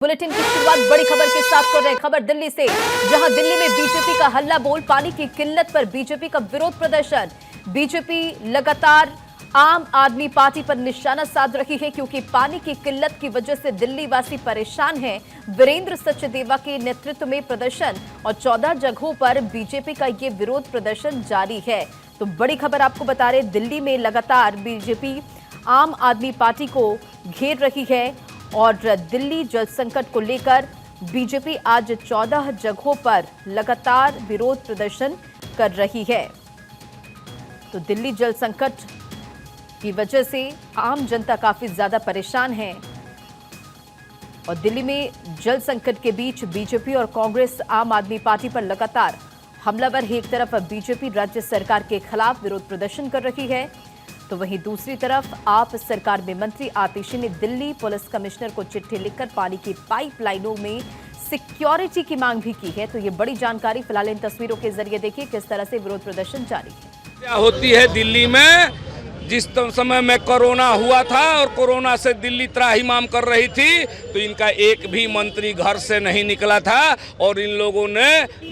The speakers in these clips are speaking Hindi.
बुलेटिन की शुरुआत बड़ी खबर के साथ कर रहे हैं। खबर दिल्ली से, जहां दिल्ली में बीजेपी का हल्ला बोल, पानी की किल्लत पर बीजेपी का विरोध प्रदर्शन। बीजेपी लगातार आम आदमी पार्टी पर निशाना साध रही है क्योंकि पानी की किल्लत की वजह से दिल्ली वासी परेशान हैं। वीरेंद्र सचदेवा के नेतृत्व में प्रदर्शन और 14 जगहों पर बीजेपी का ये विरोध प्रदर्शन जारी है। तो बड़ी खबर आपको बता रहे, दिल्ली में लगातार बीजेपी आम आदमी पार्टी को घेर रही है और दिल्ली जल संकट को लेकर बीजेपी आज 14 जगहों पर लगातार विरोध प्रदर्शन कर रही है। तो दिल्ली जल संकट की वजह से आम जनता काफी ज्यादा परेशान है और दिल्ली में जल संकट के बीच बीजेपी और कांग्रेस आम आदमी पार्टी पर लगातार हमलावर है। एक तरफ बीजेपी राज्य सरकार के खिलाफ विरोध प्रदर्शन कर रही है, तो वहीं दूसरी तरफ आप सरकार में मंत्री आतिशी ने दिल्ली पुलिस कमिश्नर को चिट्ठी लिखकर पानी की पाइपलाइनों में सिक्योरिटी की मांग भी की है। तो ये बड़ी जानकारी फिलहाल इन तस्वीरों के जरिए देखिए किस तरह से विरोध प्रदर्शन जारी है। क्या होती है दिल्ली में, जिस समय में कोरोना हुआ था और कोरोना से दिल्ली त्राहिमाम कर रही थी, तो इनका एक भी मंत्री घर से नहीं निकला था और इन लोगों ने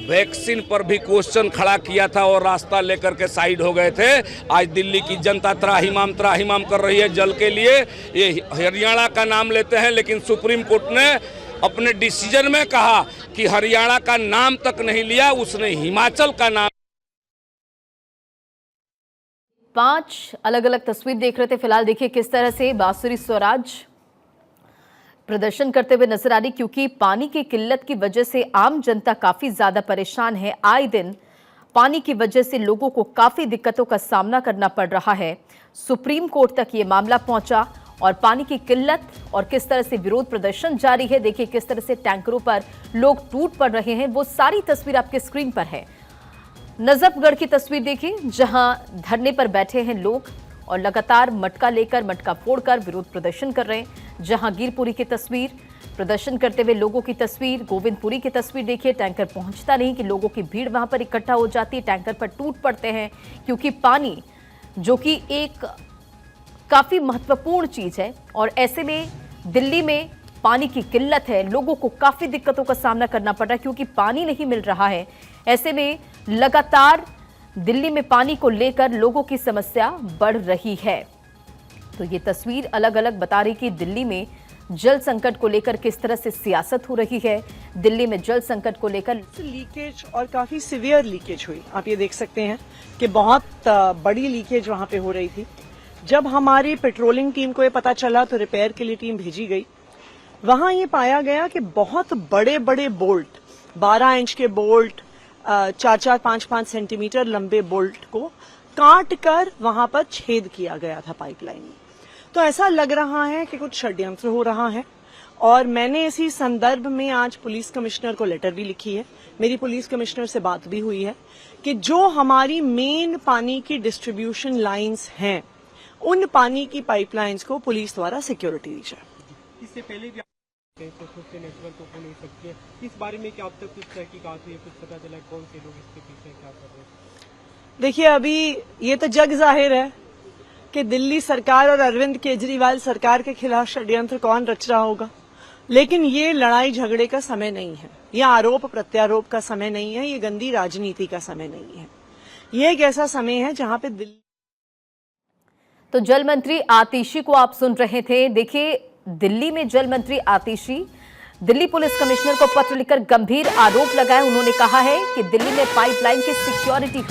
वैक्सीन पर भी क्वेश्चन खड़ा किया था और रास्ता लेकर के साइड हो गए थे। आज दिल्ली की जनता त्राहिमाम कर रही है जल के लिए। ये हरियाणा का नाम लेते हैं, लेकिन सुप्रीम कोर्ट ने अपने डिसीजन में कहा कि हरियाणा का नाम तक नहीं लिया, उसने हिमाचल का नाम। 5 अलग अलग तस्वीर देख रहे थे। फिलहाल देखिए किस तरह से बांसुरी स्वराज प्रदर्शन करते हुए नजर आ रही, क्योंकि पानी की किल्लत की वजह से आम जनता काफी ज्यादा परेशान है। आए दिन पानी की वजह से लोगों को काफी दिक्कतों का सामना करना पड़ रहा है। सुप्रीम कोर्ट तक ये मामला पहुंचा और पानी की किल्लत और किस तरह से विरोध प्रदर्शन जारी है। देखिए किस तरह से टैंकरों पर लोग टूट पड़ रहे हैं, वो सारी तस्वीर आपके स्क्रीन पर है। नजफगढ़ की तस्वीर देखिए, जहां धरने पर बैठे हैं लोग और लगातार मटका लेकर, मटका फोड़कर विरोध प्रदर्शन कर रहे हैं। जहांगीरपुरी की तस्वीर, प्रदर्शन करते हुए लोगों की तस्वीर। गोविंदपुरी की तस्वीर देखिए, टैंकर पहुंचता नहीं कि लोगों की भीड़ वहां पर इकट्ठा हो जाती है, टैंकर पर टूट पड़ते हैं क्योंकि पानी जो कि एक काफी महत्वपूर्ण चीज है और ऐसे में दिल्ली में पानी की किल्लत है, लोगों को काफी दिक्कतों का सामना करना पड़ रहा है क्योंकि पानी नहीं मिल रहा है। ऐसे में लगातार दिल्ली में पानी को लेकर लोगों की समस्या बढ़ रही है। तो ये तस्वीर अलग अलग बता रही कि दिल्ली में जल संकट को लेकर किस तरह से सियासत हो रही है। दिल्ली में जल संकट को लेकर लीकेज और काफी सीवियर लीकेज हुई। आप ये देख सकते हैं कि बहुत बड़ी लीकेज वहां पे हो रही थी। जब हमारी पेट्रोलिंग टीम को ये पता चला तो रिपेयर के लिए टीम भेजी गई। वहां ये पाया गया कि बहुत बड़े बड़े बोल्ट, 12 इंच के बोल्ट, 4-4, 5-5 सेंटीमीटर लंबे बोल्ट को काट कर वहां पर छेद किया गया था पाइपलाइन में। तो ऐसा लग रहा है कि कुछ षड्यंत्र हो रहा है और मैंने इसी संदर्भ में आज पुलिस कमिश्नर को लेटर भी लिखी है। मेरी पुलिस कमिश्नर से बात भी हुई है कि जो हमारी मेन पानी की डिस्ट्रीब्यूशन लाइंस हैं, उन पानी की पाइपलाइंस को पुलिस द्वारा सिक्योरिटी दी जाए। इससे पहले भी नेटवर्क ओपन हो सकती है, इस बारे में क्या अब तक कुछ तहकीकात हुई है, कुछ पता चला कौन से लोग इसके पीछे क्या कर रहे हैं? देखिए, अभी ये तो जग जाहिर है कि दिल्ली सरकार और अरविंद केजरीवाल सरकार के खिलाफ षड्यंत्र कौन रच रहा होगा, लेकिन ये लड़ाई झगड़े का समय नहीं है, ये आरोप प्रत्यारोप का समय नहीं है, ये गंदी राजनीति का समय नहीं है। ये एक ऐसा समय है जहां पे दिल्ली। तो जल मंत्री आतिशी को आप सुन रहे थे। देखिए, दिल्ली में जल मंत्री आतिशी दिल्ली पुलिस कमिश्नर को पत्र लिखकर गंभीर आरोप लगाए। उन्होंने कहा है कि दिल्ली में पाइपलाइन की सिक्योरिटी।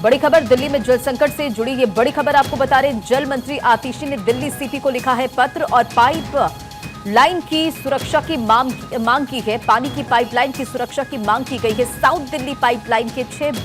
बड़ी खबर दिल्ली में जल संकट से जुड़ी, ये बड़ी खबर आपको बता रहे, जल मंत्री आतिशी ने दिल्ली सीपी को लिखा है पत्र और पाइप लाइन की सुरक्षा की मांग की है। पानी की पाइपलाइन की सुरक्षा की मांग की गई है। साउथ दिल्ली पाइपलाइन के 6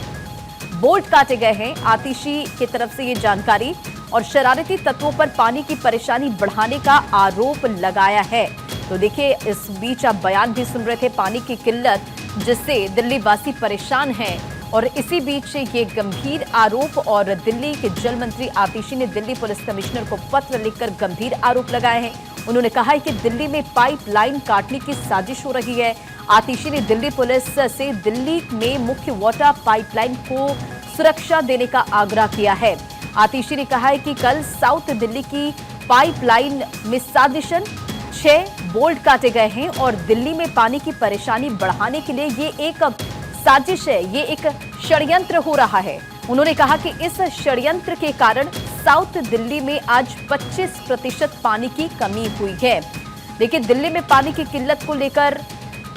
बोल्ट काटे गए हैं। आतिशी की तरफ से ये जानकारी और शरारती तत्वों पर पानी की परेशानी बढ़ाने का आरोप लगाया है। तो देखिए, इस बीच आप बयान भी सुन रहे थे, पानी की किल्लत जिससे दिल्ली वासी परेशान हैं और इसी बीच ये गंभीर आरोप और दिल्ली के जल मंत्री आतिशी ने दिल्ली पुलिस कमिश्नर को पत्र लिखकर गंभीर आरोप लगाए हैं। उन्होंने कहा है कि दिल्ली में पाइपलाइन काटने की साजिश हो रही है। आतिशी ने दिल्ली पुलिस से दिल्ली में मुख्य वाटर पाइपलाइन को सुरक्षा देने का आग्रह किया है। आतिशी ने कहा है कि कल साउथ दिल्ली की पाइपलाइन में साजिशन 6 बोल्ट काटे गए हैं और दिल्ली में पानी की परेशानी बढ़ाने के लिए ये एक साजिश है, ये एक षड्यंत्र हो रहा है। उन्होंने कहा कि इस षड्यंत्र के कारण साउथ दिल्ली में आज 25% पानी की कमी हुई है। देखिए, दिल्ली में पानी की किल्लत को लेकर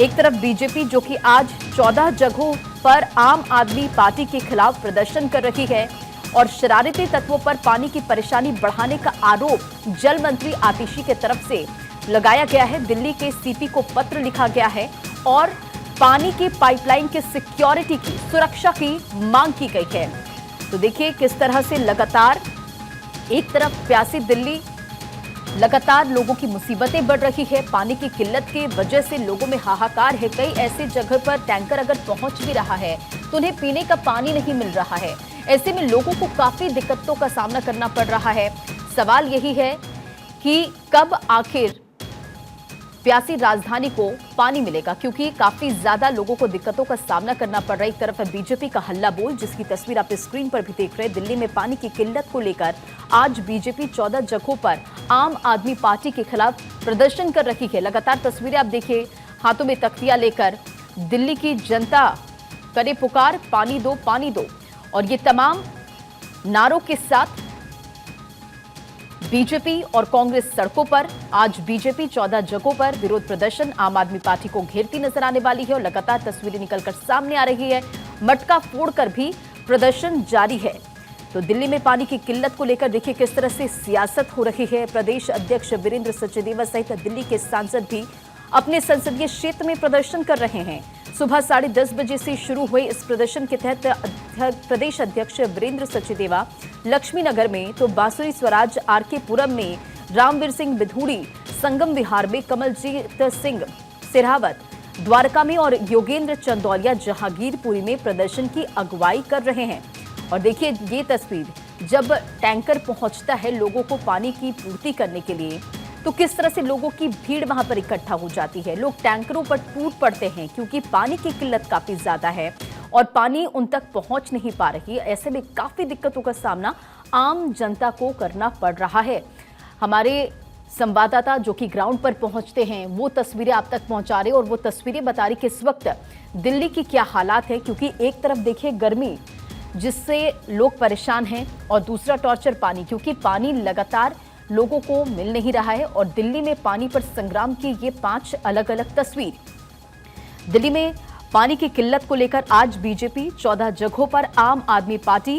एक तरफ बीजेपी जो कि आज 14 जगहों पर आम आदमी पार्टी के खिलाफ प्रदर्शन कर रही है और शरारती तत्वों पर पानी की परेशानी बढ़ाने का आरोप जल मंत्री आतिशी की तरफ से लगाया गया है। दिल्ली के सीपी को पत्र लिखा गया है और पानी की पाइपलाइन के सिक्योरिटी की सुरक्षा की मांग की गई है। तो देखिए किस तरह से लगातार एक तरफ प्यासी दिल्ली, लगातार लोगों की मुसीबतें बढ़ रही है। पानी की किल्लत की वजह से लोगों में हाहाकार है। कई ऐसी जगह पर टैंकर अगर पहुंच भी रहा है तो उन्हें पीने का पानी नहीं मिल रहा है। ऐसे में लोगों को काफी दिक्कतों का सामना करना पड़ रहा है। सवाल यही है कि कब आखिर प्यासी राजधानी को पानी मिलेगा, क्योंकि काफी ज्यादा लोगों को दिक्कतों का सामना करना पड़ रहा है। एक तरफ है बीजेपी का हल्ला बोल, जिसकी तस्वीर आप स्क्रीन पर भी देख रहे हैं। दिल्ली में पानी की किल्लत को लेकर आज बीजेपी 14 जगहों पर आम आदमी पार्टी के खिलाफ प्रदर्शन कर रही है। लगातार तस्वीरें आप देखिए, हाथों में तख्तियां लेकर दिल्ली की जनता करे पुकार, पानी दो पानी दो, और ये तमाम नारों के साथ बीजेपी और कांग्रेस सड़कों पर। आज बीजेपी 14 जगहों पर विरोध प्रदर्शन आम आदमी पार्टी को घेरती नजर आने वाली है और लगातार तस्वीरें निकलकर सामने आ रही है। मटका फोड़कर भी प्रदर्शन जारी है। तो दिल्ली में पानी की किल्लत को लेकर देखिए किस तरह से सियासत हो रही है। प्रदेश अध्यक्ष वीरेंद्र सचदेवा सहित दिल्ली के सांसद भी अपने संसदीय क्षेत्र में प्रदर्शन कर रहे हैं। सुबह 10:30 बजे से शुरू हुए इस प्रदर्शन के तहत प्रदेश अध्यक्ष वीरेंद्र सचदेवा लक्ष्मी नगर में, तो बांसुरी स्वराज आरके पुरम में, रामवीर सिंह बिधूड़ी संगम विहार में, कमलजीत सिंह सिरहावत द्वारका में और योगेंद्र चंदौलिया जहांगीरपुरी में प्रदर्शन की अगुवाई कर रहे हैं। और देखिए ये तस्वीर, जब टैंकर पहुंचता है लोगों को पानी की पूर्ति करने के लिए, तो किस तरह से लोगों की भीड़ वहां पर इकट्ठा हो जाती है। लोग टैंकरों पर टूट पड़ते हैं क्योंकि पानी की किल्लत काफी ज्यादा है और पानी उन तक पहुंच नहीं पा रही। ऐसे में काफी दिक्कतों का सामना आम जनता को करना पड़ रहा है। हमारे संवाददाता जो कि ग्राउंड पर पहुंचते हैं वो तस्वीरें आप तक पहुंचा रहे और वो तस्वीरें बता रही कि इस वक्त दिल्ली की क्या हालात है, क्योंकि एक तरफ देखिए गर्मी जिससे लोग परेशान हैं और दूसरा टॉर्चर पानी, क्योंकि पानी लगातार लोगों को मिल नहीं रहा है। और दिल्ली में पानी पर संग्राम की ये 5 अलग अलग तस्वीर। दिल्ली में पानी की किल्लत को लेकर आज बीजेपी 14 जगहों पर आम आदमी पार्टी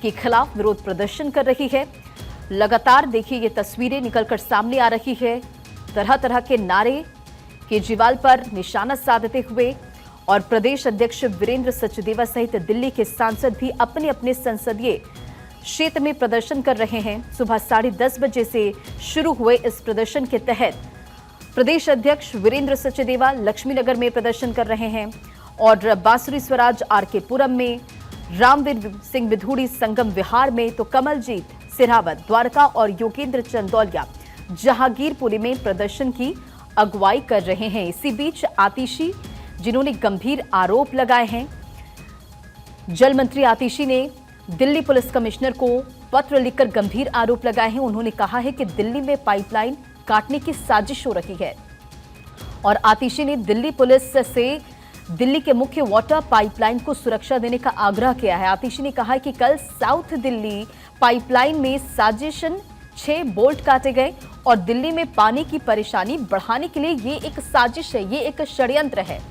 के खिलाफ विरोध प्रदर्शन कर रही है। लगातार देखिए ये तस्वीरें निकलकर सामने आ रही है। तरह तरह के नारे केजरीवाल पर निशाना साधते हुए और प्रदेश अध्यक्ष वीरेंद्र सचदेवा सहित दिल्ली के सांसद भी अपने अपने संसदीय क्षेत्र में प्रदर्शन कर रहे हैं। सुबह 10:30 बजे से शुरू हुए इस प्रदर्शन के तहत प्रदेश अध्यक्ष वीरेंद्र सचदेवा लक्ष्मी नगर में प्रदर्शन कर रहे हैं और बांसुरी स्वराज आरके पुरम में, रामवीर सिंह बिधूड़ी संगम विहार में, तो कमलजीत सिरहावत द्वारका और योगेंद्र चंदौलिया जहांगीरपुरी में प्रदर्शन की अगुवाई कर रहे हैं। इसी बीच आतिशी, जिन्होंने गंभीर आरोप लगाए हैं, जल मंत्री आतिशी ने दिल्ली पुलिस कमिश्नर को पत्र लिखकर गंभीर आरोप लगाए हैं। उन्होंने कहा है कि दिल्ली में पाइपलाइन काटने की साजिश हो रही है और आतिशी ने दिल्ली पुलिस से दिल्ली के मुख्य वाटर पाइपलाइन को सुरक्षा देने का आग्रह किया है। आतिशी ने कहा है कि कल साउथ दिल्ली पाइपलाइन में साजिशन 6 बोल्ट काटे गए और दिल्ली में पानी की परेशानी बढ़ाने के लिए ये एक साजिश है, ये एक षड्यंत्र है।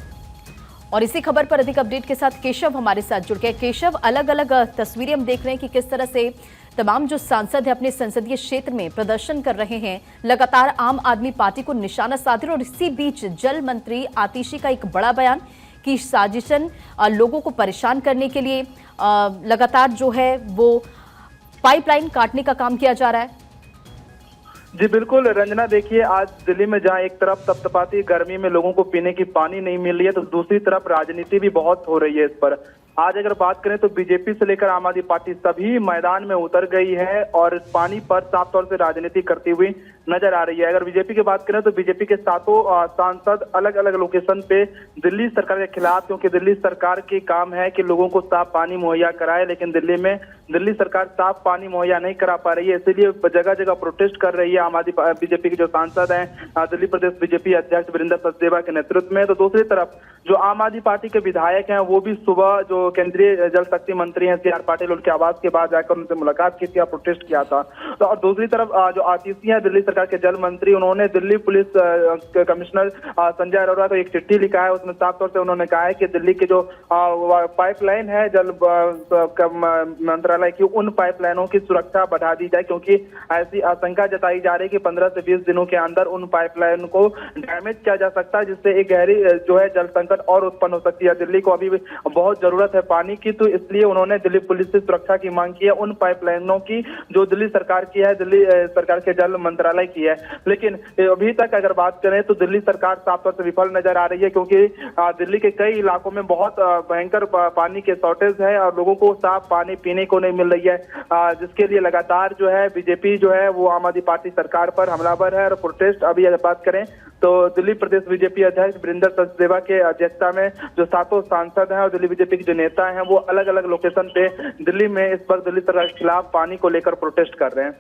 और इसी खबर पर अधिक अपडेट के साथ केशव हमारे साथ जुड़ गए। केशव, अलग अलग तस्वीरें हम देख रहे हैं कि किस तरह से तमाम जो सांसद हैं अपने संसदीय क्षेत्र में प्रदर्शन कर रहे हैं, लगातार आम आदमी पार्टी को निशाना साध रहे। और इसी बीच जल मंत्री आतिशी का एक बड़ा बयान कि साजिशन लोगों को परेशान करने के लिए लगातार जो है वो पाइपलाइन काटने का काम किया जा रहा है। जी बिल्कुल रंजना, देखिए आज दिल्ली में जहां एक तरफ तपतपाती गर्मी में लोगों को पीने की पानी नहीं मिल रही है, तो दूसरी तरफ राजनीति भी बहुत हो रही है इस पर। आज अगर बात करें तो बीजेपी से लेकर आम आदमी पार्टी सभी मैदान में उतर गई है और पानी पर साफ तौर से राजनीति करती हुई नजर आ रही है। अगर बीजेपी की बात करें तो बीजेपी के सातों सांसद अलग अलग लोकेशन पे दिल्ली सरकार के खिलाफ, क्योंकि दिल्ली सरकार की काम है कि लोगों को साफ पानी मुहैया कराए, लेकिन दिल्ली सरकार साफ पानी मुहैया नहीं करा पा रही है, इसीलिए जगह जगह प्रोटेस्ट कर रही है आम आदमी बीजेपी के जो सांसद हैं दिल्ली प्रदेश बीजेपी अध्यक्ष वीरेंद्र सचदेवा के नेतृत्व में। तो दूसरी तरफ जो आम आदमी पार्टी के विधायक हैं वो भी सुबह जो केंद्रीय जल शक्ति मंत्री हैं CR पाटिल, उनके आवास के बाद जाकर उनसे मुलाकात की थी और प्रोटेस्ट किया था। तो और दूसरी तरफ जो आतिशी हैं दिल्ली सरकार के जल मंत्री, उन्होंने दिल्ली पुलिस कमिश्नर संजय अरोड़ा को एक चिट्ठी लिखा है। उसमें साफ तौर से उन्होंने कहा है कि दिल्ली की जो पाइपलाइन है जल मंत्रालय की, उन पाइपलाइनों की सुरक्षा बढ़ा दी जाए, क्योंकि ऐसी आशंका जताई जा रही है कि 15 से 20 दिनों के अंदर उन पाइपलाइन को डैमेज किया जा सकता है, जिससे एक गहरी जो है जल संकट और उत्पन्न हो सकती है। दिल्ली को अभी भी बहुत जरूरत है पानी की, तो इसलिए उन्होंने दिल्ली पुलिस से सुरक्षा की मांग की है उन पाइपलाइनों की जो दिल्ली सरकार की है, दिल्ली सरकार के जल मंत्रालय की है। लेकिन अभी तक अगर बात करें तो दिल्ली सरकार साफ तौर से विफल नजर आ रही है, क्योंकि दिल्ली के कई इलाकों में बहुत भयंकर पानी के शॉर्टेज है और लोगों को साफ पानी पीने को नहीं मिल रही है, जिसके लिए लगातार जो है बीजेपी जो है वो आम आदमी पार्टी सरकार पर हमलावर है। और प्रोटेस्ट अभी अगर बात करें तो दिल्ली प्रदेश बीजेपी अध्यक्ष वीरेंद्र सचदेवा के अध्यक्षता में जो सातों सांसद हैं और दिल्ली बीजेपी के जो नेता हैं वो अलग अलग लोकेशन पे दिल्ली में इस वक्त दिल्ली सरकार के खिलाफ पानी को लेकर प्रोटेस्ट कर रहे हैं।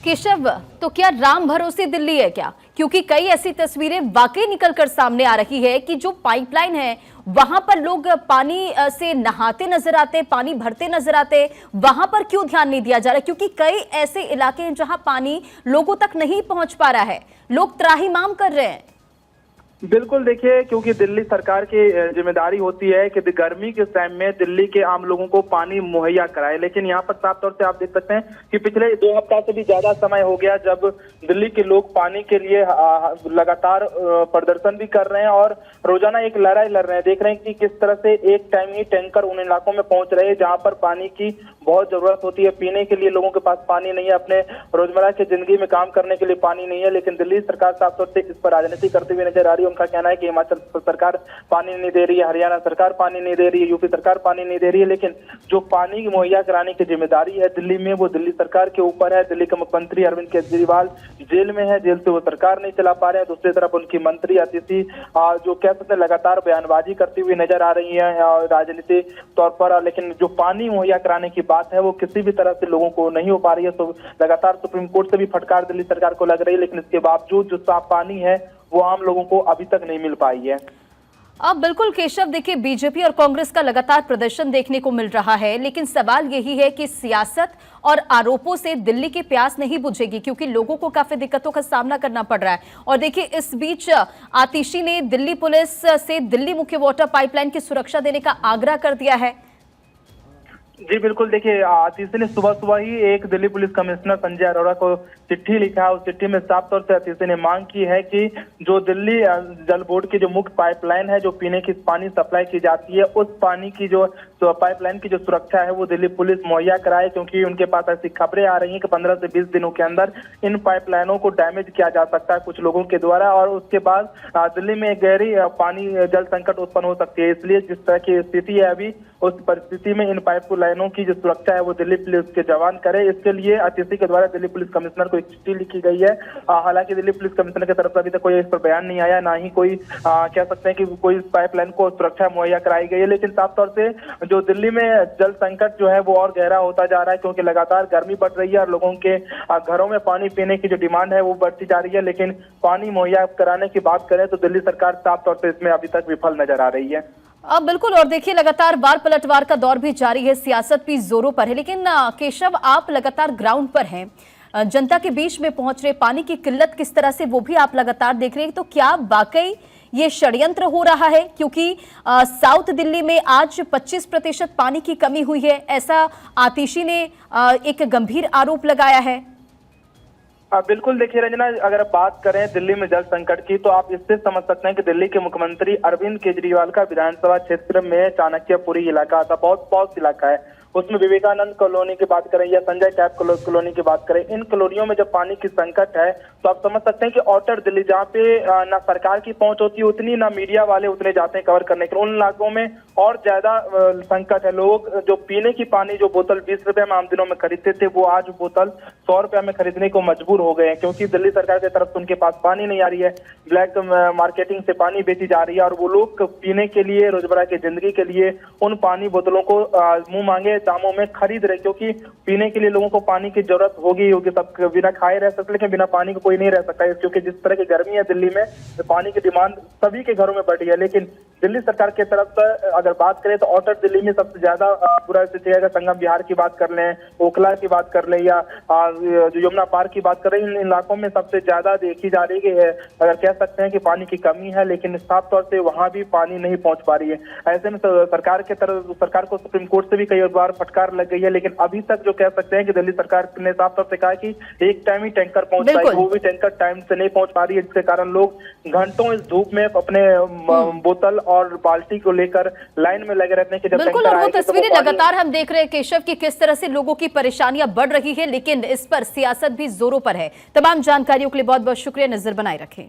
केशव, तो क्या राम भरोसे दिल्ली है क्या? क्योंकि कई ऐसी तस्वीरें वाकई निकलकर सामने आ रही है कि जो पाइपलाइन है वहां पर लोग पानी से नहाते नजर आते, पानी भरते नजर आते, वहां पर क्यों ध्यान नहीं दिया जा रहा? क्योंकि कई ऐसे इलाके हैं जहां पानी लोगों तक नहीं पहुंच पा रहा है, लोग त्राहिमाम कर रहे हैं। बिल्कुल, देखिए, क्योंकि दिल्ली सरकार की जिम्मेदारी होती है कि गर्मी के टाइम में दिल्ली के आम लोगों को पानी मुहैया कराए, लेकिन यहाँ पर साफ तौर से आप देख सकते हैं कि पिछले 2 हफ्ता से भी ज्यादा समय हो गया जब दिल्ली के लोग पानी के लिए लगातार प्रदर्शन भी कर रहे हैं और रोजाना एक लड़ाई लड़ रहे हैं। देख रहे हैं कि किस तरह से एक टाइम ही टैंकर उन इलाकों में पहुंच रहे हैं जहां पर पानी की बहुत जरूरत होती है, पीने के लिए लोगों के पास पानी नहीं है, अपने रोजमर्रा की जिंदगी में काम करने के लिए पानी नहीं है। लेकिन दिल्ली सरकार साफ तौर से इस पर राजनीति करती हुई नजर आ रही है। उनका कहना है कि हिमाचल सरकार पानी नहीं दे रही है, हरियाणा सरकार पानी नहीं दे रही है, यूपी सरकार पानी नहीं दे रही है, लेकिन जो पानी मुहैया कराने की जिम्मेदारी है दिल्ली में वो दिल्ली सरकार के ऊपर है। दिल्ली के मुख्यमंत्री अरविंद केजरीवाल जेल में है, जेल से वो सरकार नहीं चला पा रहे हैं। दूसरी तरफ उनकी मंत्री आतिशी जो कह सकते हैं लगातार बयानबाजी करती हुई नजर आ रही है राजनीतिक तौर पर, लेकिन जो पानी मुहैया कराने की बात है वो किसी भी तरह से लोगों को नहीं हो पा रही है। तो लगातार सुप्रीम कोर्ट से भी फटकार दिल्ली सरकार को लग रही है, लेकिन इसके बावजूद जो साफ पानी है वो आम लोगों को अभी तक नहीं मिल पाई है। अब बिल्कुल केशव, देखिए बीजेपी और कांग्रेस का लगातार प्रदर्शन देखने को मिल रहा है, लेकिन सवाल यही है कि सियासत और आरोपों से दिल्ली की प्यास नहीं बुझेगी, क्योंकि लोगों को काफी दिक्कतों का सामना करना पड़ रहा है। और देखिए इस बीच आतिशी ने दिल्ली पुलिस से दिल्ली मुख्य वाटर पाइपलाइन की सुरक्षा देने का आग्रह कर दिया है। जी बिल्कुल, देखिए आतिशी ने सुबह ही एक दिल्ली पुलिस कमिश्नर संजय अरोड़ा को चिट्ठी लिखा है। उस चिट्ठी में साफ तौर से आतिशी ने मांग की है कि जो दिल्ली जल बोर्ड की जो मुख्य पाइपलाइन है जो पीने की पानी सप्लाई की जाती है, उस पानी की जो पाइपलाइन की जो सुरक्षा है वो दिल्ली पुलिस मुहैया कराए, क्योंकि उनके पास ऐसी खबरें आ रही हैं कि 15 से 20 दिनों के अंदर इन पाइपलाइनों को डैमेज किया जा सकता है कुछ लोगों के द्वारा, और उसके बाद दिल्ली में गहरी पानी जल संकट उत्पन्न हो सकती है। इसलिए जिस तरह की स्थिति है अभी, उस परिस्थिति में इन पाइपलाइनों की जो सुरक्षा है वो दिल्ली पुलिस के जवान करे। इसके लिए आतिशी के द्वारा दिल्ली पुलिस कमिश्नर को एक चिट्ठी लिखी गई है। हालांकि दिल्ली पुलिस कमिश्नर की तरफ से अभी तक कोई इस पर बयान नहीं आया, ना ही कोई कह सकते हैं कि कोई पाइपलाइन को सुरक्षा मुहैया कराई गई है। लेकिन साफ तौर से जो दिल्ली में जल संकट जो है वो और गहरा होता जा रहा है, क्योंकि लगातार गर्मी बढ़ रही है और लोगों के घरों में पानी पीने की जो डिमांड है वो बढ़ती जा रही है। लेकिन पानी मुहैया कराने की बात करें तो दिल्ली सरकार साफ तौर से इसमें अभी तक विफल नजर आ रही है। अब बिल्कुल, और देखिए लगातार वार पलटवार का दौर भी जारी है, सियासत भी जोरों पर है। लेकिन केशव, आप लगातार ग्राउंड पर हैं, जनता के बीच में पहुंच रहे, पानी की किल्लत किस तरह से वो भी आप लगातार देख रहे हैं, तो क्या वाकई ये षड्यंत्र हो रहा है? क्योंकि साउथ दिल्ली में आज 25% पानी की कमी हुई है, ऐसा आतिशी ने एक गंभीर आरोप लगाया है। बिल्कुल, देखिए रंजना, अगर बात करें दिल्ली में जल संकट की तो आप इससे समझ सकते हैं कि दिल्ली के मुख्यमंत्री अरविंद केजरीवाल का विधानसभा क्षेत्र में चाणक्यपुरी इलाका आता, बहुत पॉश इलाका है। उसमें विवेकानंद कॉलोनी की बात करें या संजय कैप कॉलोनी की बात करें, इन कॉलोनियों में जब पानी की संकट है तो आप समझ सकते हैं कि आउटर दिल्ली, जहाँ पे ना सरकार की पहुंच होती है उतनी, ना मीडिया वाले उतने जाते हैं कवर करने के लिए, उन इलाकों में और ज्यादा संकट है। लोग जो पीने की पानी जो बोतल 20 रुपए में आम दिनों में खरीदते थे, वो आज बोतल 100 रुपए में खरीदने को मजबूर हो गए हैं, क्योंकि दिल्ली सरकार की तरफ से उनके पास पानी नहीं आ रही है। ब्लैक मार्केटिंग से पानी बेची जा रही है और वो लोग पीने के लिए, रोजमर्रा की जिंदगी के लिए उन पानी बोतलों को मुंह मांगे दामों में खरीद रहे, क्योंकि पीने के लिए लोगों को पानी की जरूरत होगी। सब बिना खाए रह सकते, लेकिन बिना पानी को कोई नहीं रह सकता है, क्योंकि जिस तरह की गर्मी है दिल्ली में, पानी की डिमांड सभी के घरों में बढ़ी है। लेकिन दिल्ली सरकार की तरफ से अगर बात करें तो आउटर दिल्ली में सबसे ज्यादा बुरा स्थिति है। संगम विहार की बात कर लें, ओखला की बात कर लें या जो यमुना पार्क की बात कर रहे हैं, इन इलाकों में सबसे ज्यादा देखी जा रही है, अगर कह सकते हैं कि पानी की कमी है, लेकिन साफ तौर से वहां भी पानी नहीं पहुंच पा रही है। ऐसे में सरकार को सुप्रीम कोर्ट से भी कई बार फटकार लग गई है, लेकिन अभी तक जो कह सकते हैं कि दिल्ली सरकार ने साफ तौर से कहा कि एक टाइम ही टैंकर पहुंच पाएगी, वो भी टैंकर टाइम से नहीं पहुंच पा रही है, जिसके कारण लोग घंटों इस धूप में अपने बोतल और बाल्टी को लेकर लाइन में लगे रहते हैं कि जब बिल्कुल। और वो तस्वीरें लगातार हम देख रहे हैं केशव की किस तरह से लोगों की परेशानियां बढ़ रही है, लेकिन इस पर सियासत भी जोरों पर है। तमाम जानकारियों के लिए बहुत बहुत शुक्रिया, नजर बनाए रखें।